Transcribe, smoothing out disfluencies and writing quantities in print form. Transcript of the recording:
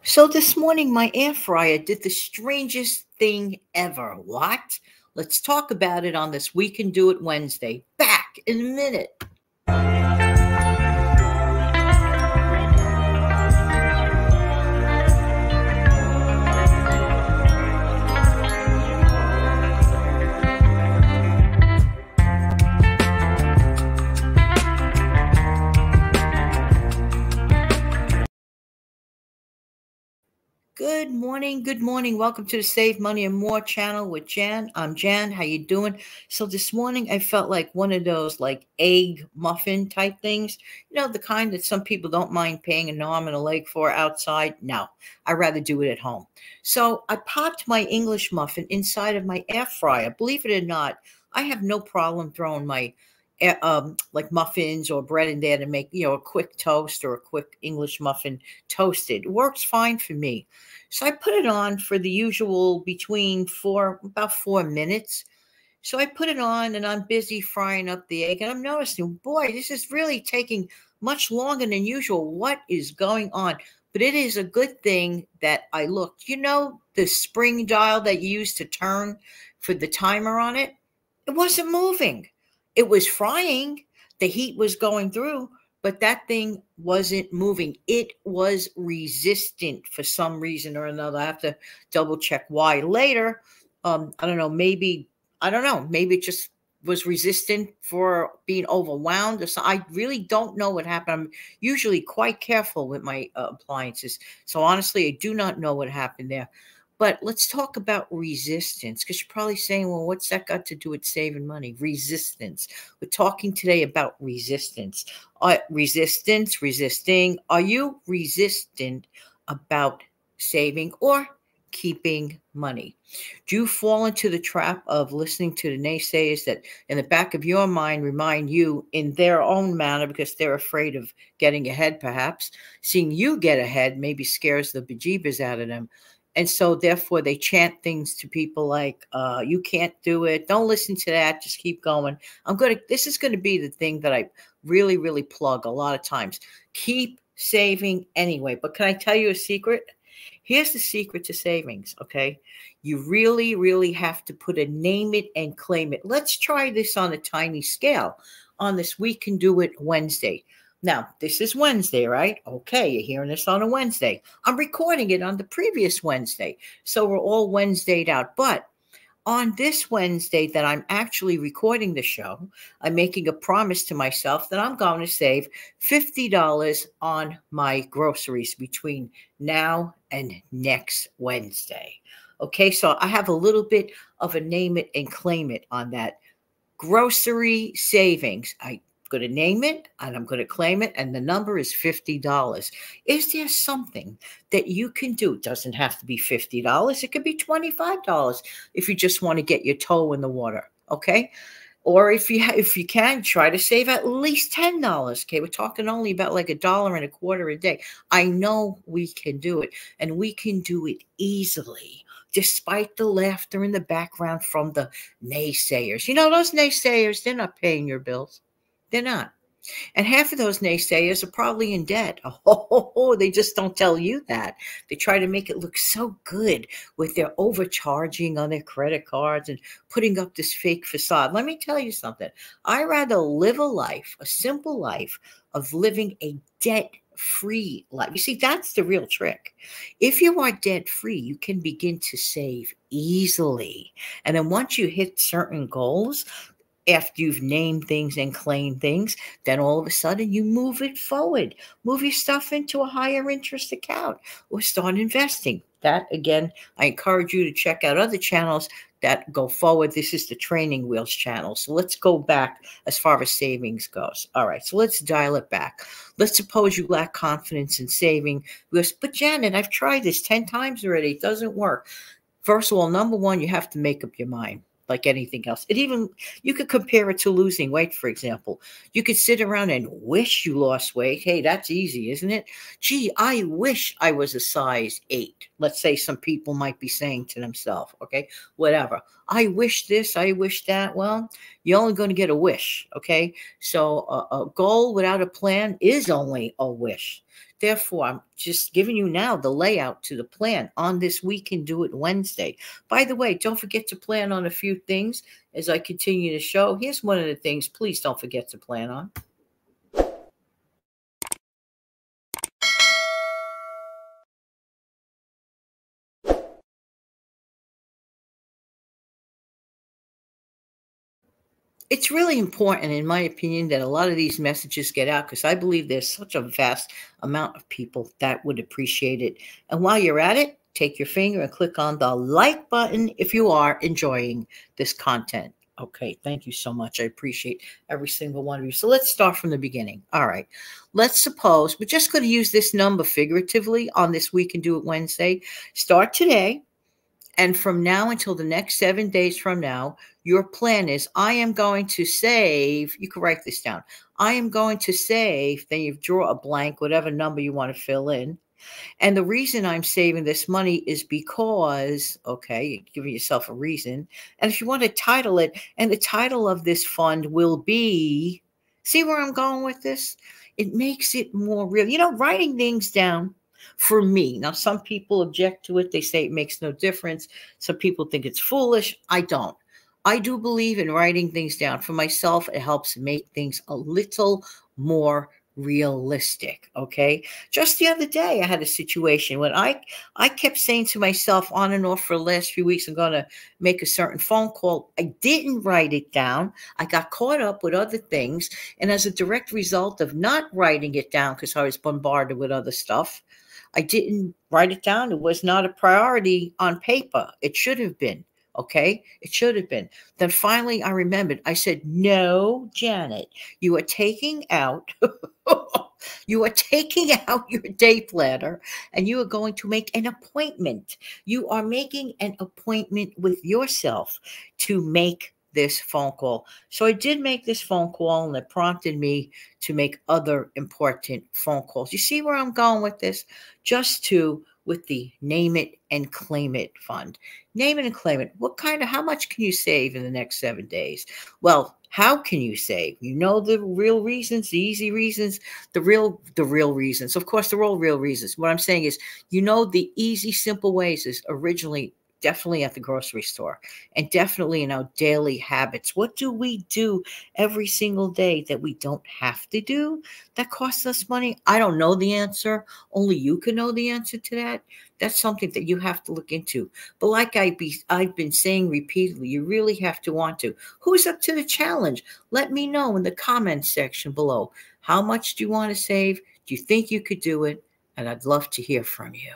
So this morning, my air fryer did the strangest thing ever. What? Let's talk about it on this We Can Do It Wednesday. Back in a minute. Good morning. Good morning. Welcome to the Save Money and More channel with Jan. I'm Jan. How you doing? So this morning I felt like one of those like egg muffin type things. You know, the kind that some people don't mind paying an arm and a leg for outside. No, I'd rather do it at home. So I popped my English muffin inside of my air fryer. Believe it or not, I have no problem throwing my like muffins or bread in there to make, a quick toast or a quick English muffin toasted. It works fine for me. So I put it on for the usual between about 4 minutes. So I put it on and I'm busy frying up the egg and I'm noticing, boy, this is really taking much longer than usual. What is going on? But it is a good thing that I looked. You know, the spring dial that you use to turn for the timer on it? It wasn't moving. It was frying. The heat was going through, but that thing wasn't moving. It was resistant for some reason or another. I have to double check why later. I don't know. Maybe it just was resistant for being overwhelmed or something. I really don't know what happened. I'm usually quite careful with my appliances. So honestly, I do not know what happened there. But let's talk about resistance, because you're probably saying, well, what's that got to do with saving money? Resistance. We're talking today about resistance. Resisting. Are you resistant about saving or keeping money? Do you fall into the trap of listening to the naysayers that in the back of your mind remind you in their own manner because they're afraid of getting ahead, perhaps? Seeing you get ahead maybe scares the bejeebers out of them. And so therefore they chant things to people like, you can't do it. Don't listen to that. Just keep going. This is going to be the thing that I really, really plug a lot of times. Keep saving anyway. But can I tell you a secret? Here's the secret to savings, okay? You really, really have to put a name it and claim it. Let's try this on a tiny scale on this We Can Do It Wednesday. Now, this is Wednesday, right? Okay, you're hearing this on a Wednesday. I'm recording it on the previous Wednesday, so we're all Wednesdayed out. But on this Wednesday that I'm actually recording the show, I'm making a promise to myself that I'm going to save $50 on my groceries between now and next Wednesday. Okay, so I have a little bit of a name it and claim it on that grocery savings. I'm going to name it and I'm going to claim it, and the number is $50. Is there something that you can do? It doesn't have to be $50. It could be $25 if you just want to get your toe in the water, okay? Or if you can, try to save at least $10. Okay, we're talking only about like $1.25 a day. I know we can do it, and we can do it easily, despite the laughter in the background from the naysayers. You know, those naysayers, they're not paying your bills. They're not. And half of those naysayers are probably in debt. Oh, they just don't tell you that. They try to make it look so good with their overcharging on their credit cards and putting up this fake facade. Let me tell you something. I'd rather live a life, a simple life of living a debt-free life. You see, that's the real trick. If you are debt-free, you can begin to save easily. And then once you hit certain goals, after you've named things and claimed things, then all of a sudden you move it forward. Move your stuff into a higher interest account or start investing. That, again, I encourage you to check out other channels that go forward. This is the Training Wheels channel. So let's go back as far as savings goes. All right, so let's dial it back. Let's suppose you lack confidence in saving. But Janet, I've tried this 10 times already. It doesn't work. First of all, number one, you have to make up your mind. Like anything else. You could compare it to losing weight, for example. You could sit around and wish you lost weight. Hey, that's easy, isn't it? Gee, I wish I was a size 8. Let's say some people might be saying to themselves, okay, whatever. I wish this, I wish that. Well, you're only going to get a wish, okay? So a goal without a plan is only a wish. Therefore, I'm just giving you now the layout to the plan on this We Can Do It Wednesday. By the way, don't forget to plan on a few things as I continue to show. Here's one of the things please don't forget to plan on. It's really important, in my opinion, that a lot of these messages get out because I believe there's such a vast amount of people that would appreciate it. And while you're at it, take your finger and click on the like button if you are enjoying this content. Okay, thank you so much. I appreciate every single one of you. So let's start from the beginning. All right, let's suppose we're just going to use this number figuratively on this We Can Do It Wednesday. Start today. And from now until the next 7 days from now, your plan is I am going to save. You can write this down. I am going to save. Then you draw a blank, whatever number you want to fill in. And the reason I'm saving this money is because, okay, you're giving yourself a reason. And if you want to title it, and the title of this fund will be, see where I'm going with this? It makes it more real. You know, writing things down for me. Now, some people object to it. They say it makes no difference. Some people think it's foolish. I don't. I do believe in writing things down. For myself, it helps make things a little more realistic. Okay. Just the other day, I had a situation when I kept saying to myself on and off for the last few weeks, I'm going to make a certain phone call. I didn't write it down. I got caught up with other things. And as a direct result of not writing it down, because I was bombarded with other stuff, I didn't write it down. It was not a priority on paper. It should have been. Okay. It should have been. Then finally I remembered. I said, no, Janet, you are taking out, you are taking out your day planner and you are going to make an appointment. You are making an appointment with yourself to make this phone call. So I did make this phone call and it prompted me to make other important phone calls. You see where I'm going with this? With the Name It and Claim It fund. Name it and claim it. How much can you save in the next 7 days? Well, how can you save? You know the real reasons, the easy reasons, the real reasons. Of course, they're all real reasons. What I'm saying is, you know, the easy, simple ways is originally definitely at the grocery store and definitely in our daily habits. What do we do every single day that we don't have to do that costs us money? I don't know the answer. Only you can know the answer to that. That's something that you have to look into. But like I've been saying repeatedly, you really have to want to. Who's up to the challenge? Let me know in the comments section below. How much do you want to save? Do you think you could do it? And I'd love to hear from you.